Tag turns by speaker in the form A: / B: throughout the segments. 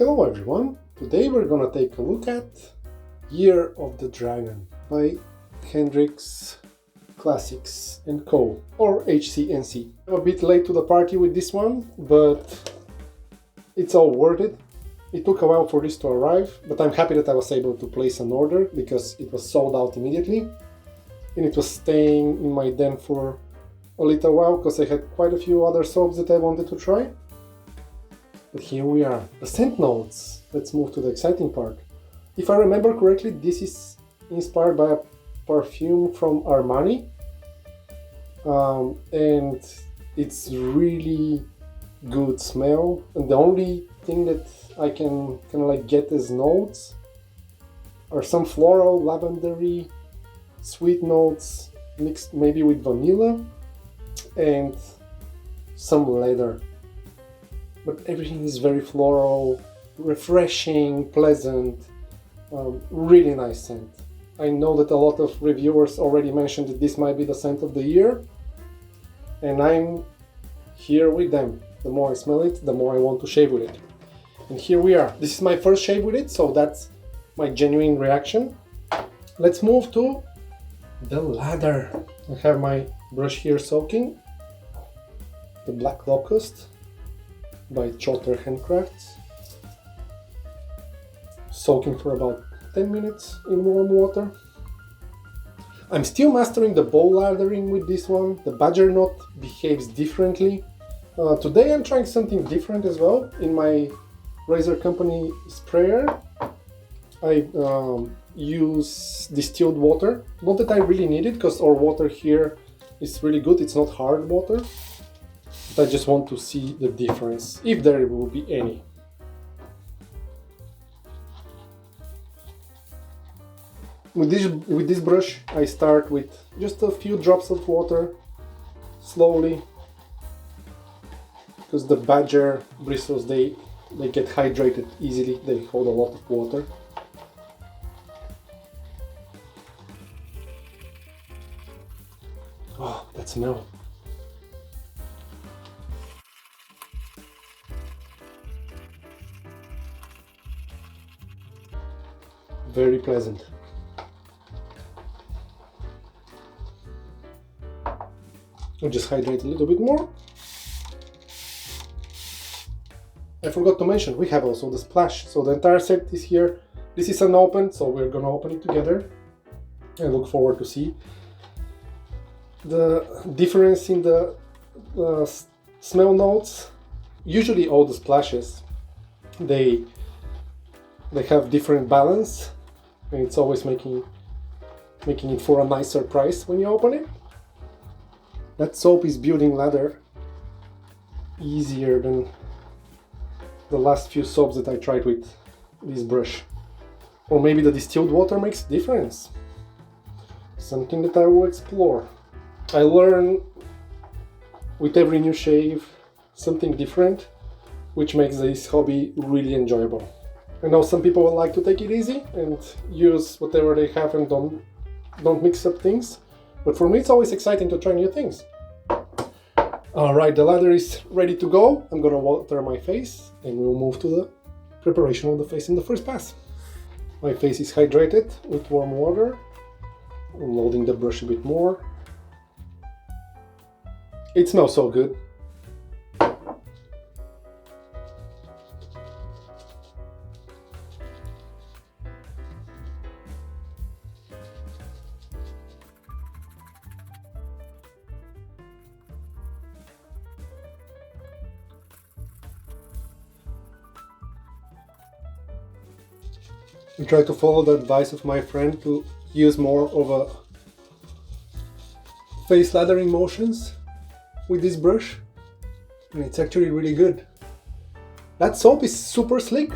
A: Hello everyone, today we're gonna take a look at Year of the Dragon by Hendrixclassics & Co. or HC&C. I'm a bit late to the party with this one, but it's all worth it. It took a while for this to arrive, but I'm happy that I was able to place an order because it was sold out immediately. And it was staying in my den for a little while because I had quite a few other soaps that I wanted to try. But here we are, the scent notes. Let's move to the exciting part. If I remember correctly, this is inspired by a perfume from Armani. And it's really good smell. And the only thing that I can kind of like get as notes are some floral, lavendery, sweet notes mixed maybe with vanilla and some leather. But everything is very floral, refreshing, pleasant, really nice scent. I know that a lot of reviewers already mentioned that this might be the scent of the year, and I'm here with them. The more I smell it, the more I want to shave with it. And here we are. This is my first shave with it, so that's my genuine reaction. Let's move to the lather. I have my brush here soaking. The Black Locust by Chotter Handcrafts, soaking for about 10 minutes in warm water. I'm still mastering the bowl lathering with this one. The badger knot behaves differently. Today I'm trying something different as well. In my razor company sprayer, I use distilled water. Not that I really need it, because our water here is really good. It's not hard water. I just want to see the difference, if there will be any. With this brush, I start with just a few drops of water, slowly, because the badger bristles, they get hydrated easily, they hold a lot of water. Oh, that smell. Very pleasant. I'll just hydrate a little bit more. I forgot to mention, we have also the splash. So the entire set is here. This is unopened, so we're gonna open it together. I look forward to see the difference in the smell notes. Usually all the splashes, they have different balance, and it's always making it for a nicer price when you open it. That soap is building lather easier than the last few soaps that I tried with this brush. Or maybe the distilled water makes a difference. Something that I will explore. I learn with every new shave something different, which makes this hobby really enjoyable. I know some people would like to take it easy and use whatever they have and don't mix up things, but for me it's always exciting to try new things. Alright, the lather is ready to go. I'm gonna water my face and we'll move to the preparation of the face in the first pass. My face is hydrated with warm water. I'm loading the brush a bit more. It smells so good. I try to follow the advice of my friend to use more of a face lathering motions with this brush, and it's actually really good. That soap is super slick.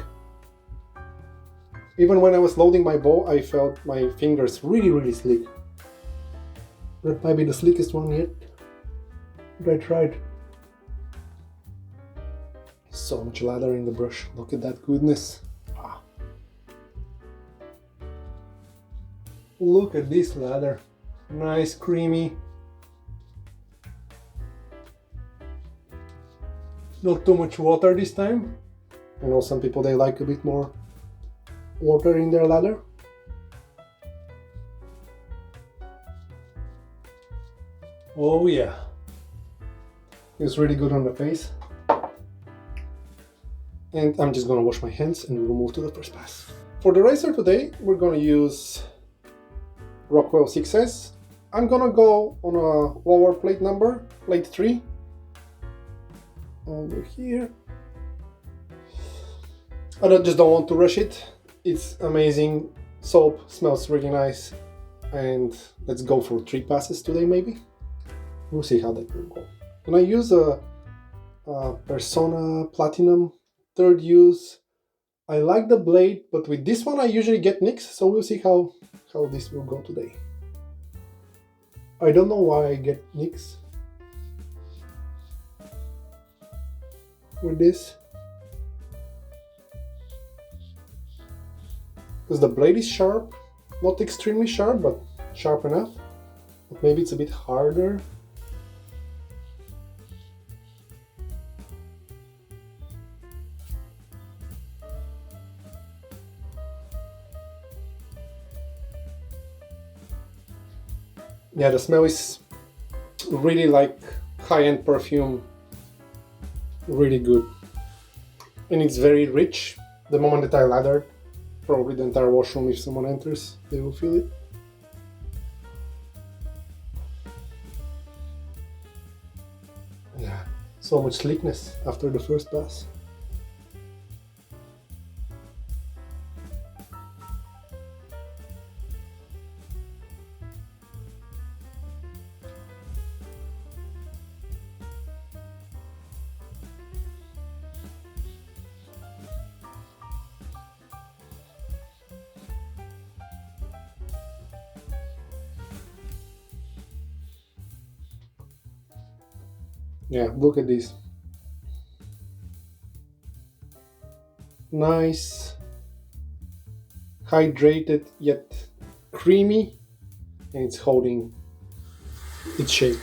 A: Even when I was loading my bowl, I felt my fingers really slick. That might be the slickest one yet that I tried. So much lather in the brush, look at that goodness. Look at this lather, nice, creamy. Not too much water this time. I know some people, they like a bit more water in their lather. Oh yeah, it's really good on the face. And I'm just gonna wash my hands and we'll move to the first pass. For the razor today, we're gonna use Rockwell 6S. I'm gonna go on a lower plate number, plate 3. Over here. I just don't want to rush it. It's amazing soap, smells really nice. And let's go for 3 passes today maybe. We'll see how that will go. And I use a Persona Platinum 3rd use. I like the blade, but with this one I usually get nicks, so we'll see how this will go today. I don't know why I get nicks with this. Because the blade is sharp, not extremely sharp, but sharp enough. But maybe it's a bit harder. Yeah, the smell is really like high-end perfume, really good. And it's very rich. The moment that I lather, probably the entire washroom, if someone enters, they will feel it. Yeah, so much slickness after the first pass. Yeah, look at this. Nice, hydrated yet creamy, and it's holding its shape.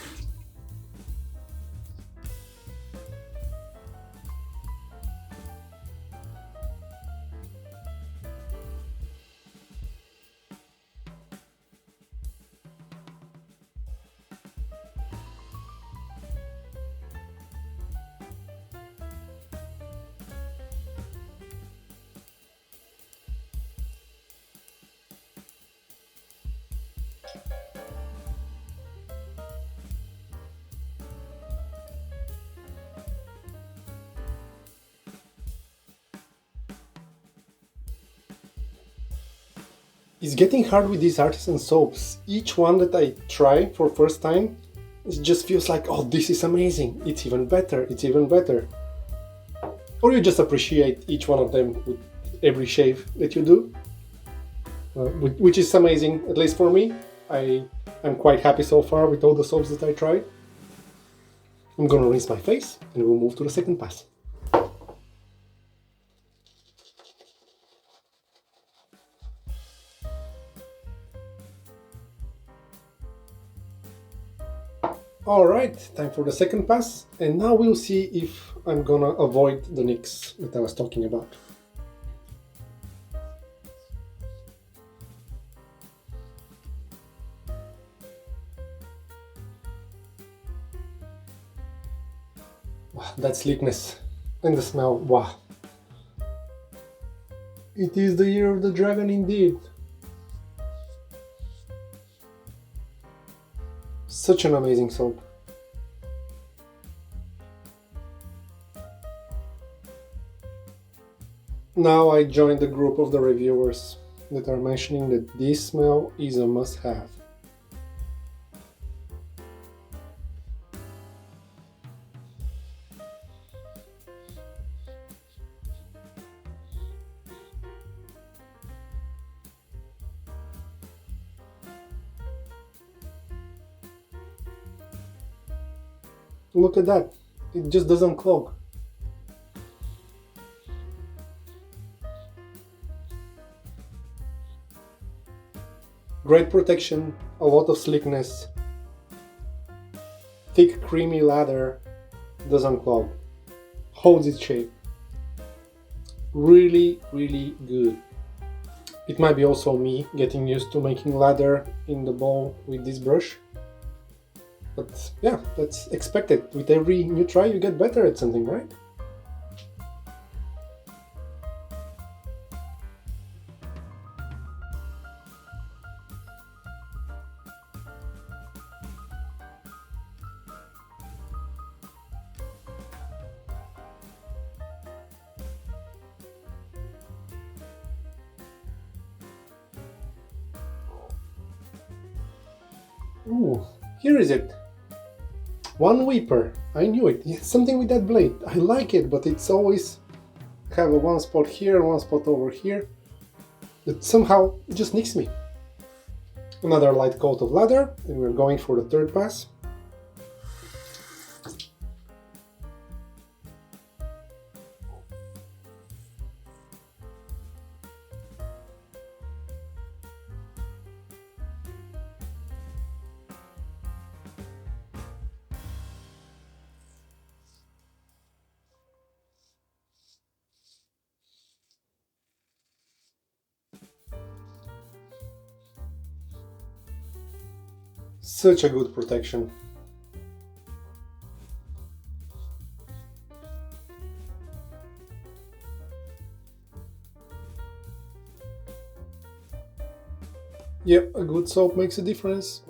A: It's getting hard with these artisan soaps. Each one that I try for first time, it just feels like, oh, this is amazing. It's even better. It's even better. Or you just appreciate each one of them with every shave that you do, which is amazing, at least for me. I'm quite happy so far with all the soaps that I tried. I'm gonna rinse my face and we'll move to the second pass. Alright, time for the second pass, and now we'll see if I'm gonna avoid the nicks that I was talking about. Wow, that slickness and the smell, wow. It is the year of the dragon indeed. Such an amazing soap. Now I joined the group of the reviewers that are mentioning that this smell is a must-have. Look at that, it just doesn't clog. Great protection, a lot of slickness, thick creamy lather, doesn't clog, holds its shape. really, really good. It might be also me getting used to making lather in the bowl with this brush. But yeah, that's expected. With every new try you get better at something, right? Ooh, here is it. One weeper. I knew it. Yeah, something with that blade. I like it, but it's always have a one spot here and one spot over here that somehow just nicks me. Another light coat of lather, and we're going for the third pass. Such a good protection. Yep, a good soap makes a difference.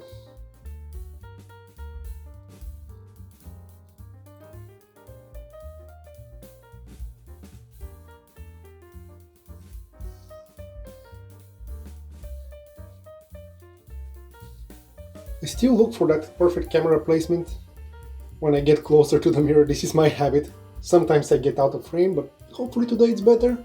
A: I still look for that perfect camera placement when I get closer to the mirror. This is my habit. Sometimes I get out of frame, but hopefully today it's better.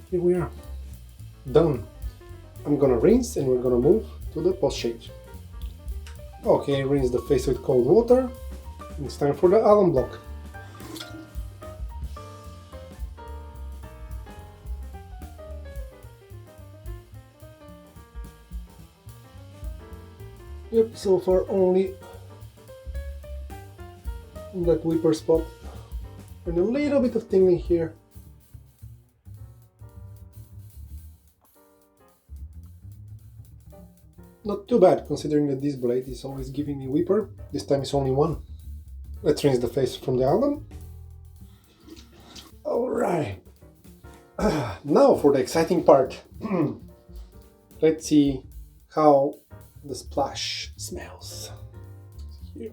A: Here we are, done. I'm gonna rinse and we're gonna move to the post shave. Okay, rinse the face with cold water. It's time for the alum block. Yep, so far only in that whipper spot and a little bit of tingling here. Not too bad, considering that this blade is always giving me whipper. This time it's only one. Let's rinse the face from the alum. Alright. Now for the exciting part. Let's see how the splash smells. Here.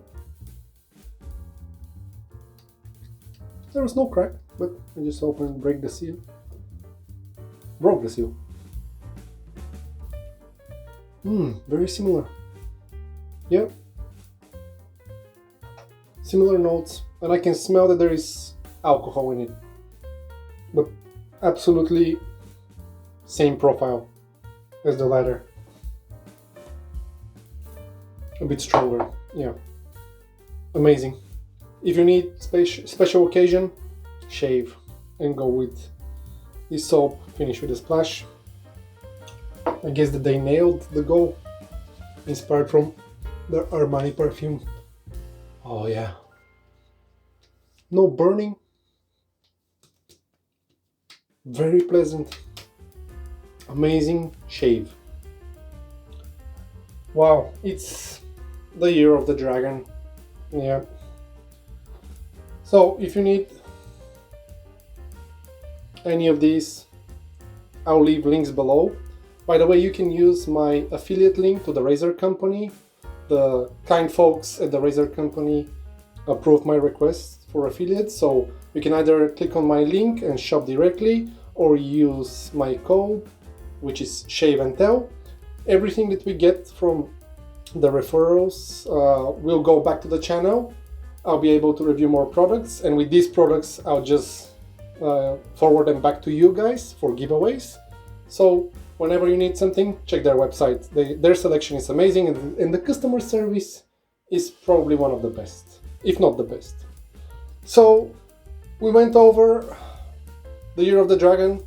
A: There was no crack, but I just opened and broke the seal. Very similar. Yep. Similar notes, and I can smell that there is alcohol in it. But absolutely same profile as the lather. A bit stronger, yeah. Amazing. If you need special occasion, shave and go with this soap, finish with a splash. I guess that they nailed the goal, inspired from the Armani perfume. Oh yeah. No burning. Very pleasant. Amazing shave. Wow, it's the year of the dragon. Yeah. So if you need any of these, I'll leave links below. By the way, you can use my affiliate link to the razor company. The kind folks at the razor company approved my request for affiliate, so you can either click on my link and shop directly or use my code, which is SHAVEANDTELL. Everything that we get from the referrals will go back to the channel, I'll be able to review more products, and with these products I'll just forward them back to you guys for giveaways. So whenever you need something, check their website. Their selection is amazing, and the customer service is probably one of the best, if not the best. So we went over the Year of the Dragon.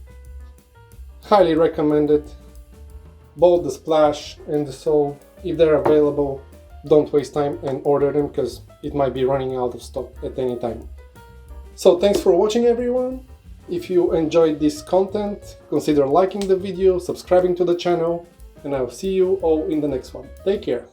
A: Highly recommended. Both the splash and the soap. If they're available, don't waste time and order them, because it might be running out of stock at any time. So thanks for watching, everyone. If you enjoyed this content, consider liking the video, subscribing to the channel, and I'll see you all in the next one. Take care.